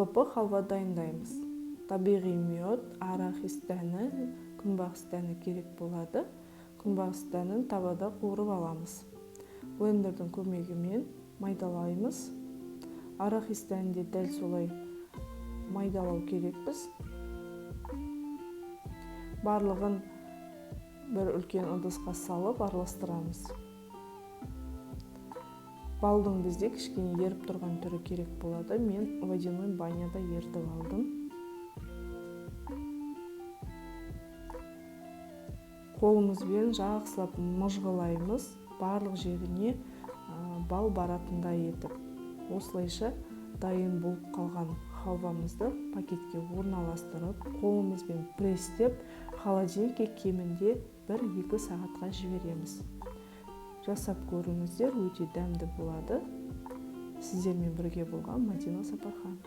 топы халва дайындаймыз. Табиғи мед, арахис дәні, күнбағыс дәні керек болады. Күнбағыс дәнін табада қуырып аламыз. Блендердің көмегімен майдалаймыз. Арахис дәнін де дәл солай майдалау керекпіз. Барлығын бір үлкен ыдысқа салып араластырамыз. Балдың бізде кішкене еріп тұрған түрі керек болады. Мен водяной баняда ертіп алдым. Қолымызбен жақсылап мыжғылаймыз, барлық жеріне бал баратындай етіп. Осылайша дайын болып қалған халвамызды пакетке орналастырып, қолымызбен престеп, холодильникке кемінде 1-2 сағатқа жібереміз. Жасап көріңіздер, өте дәмді болады. Сіздермен бірге болған Мадина Сапархан.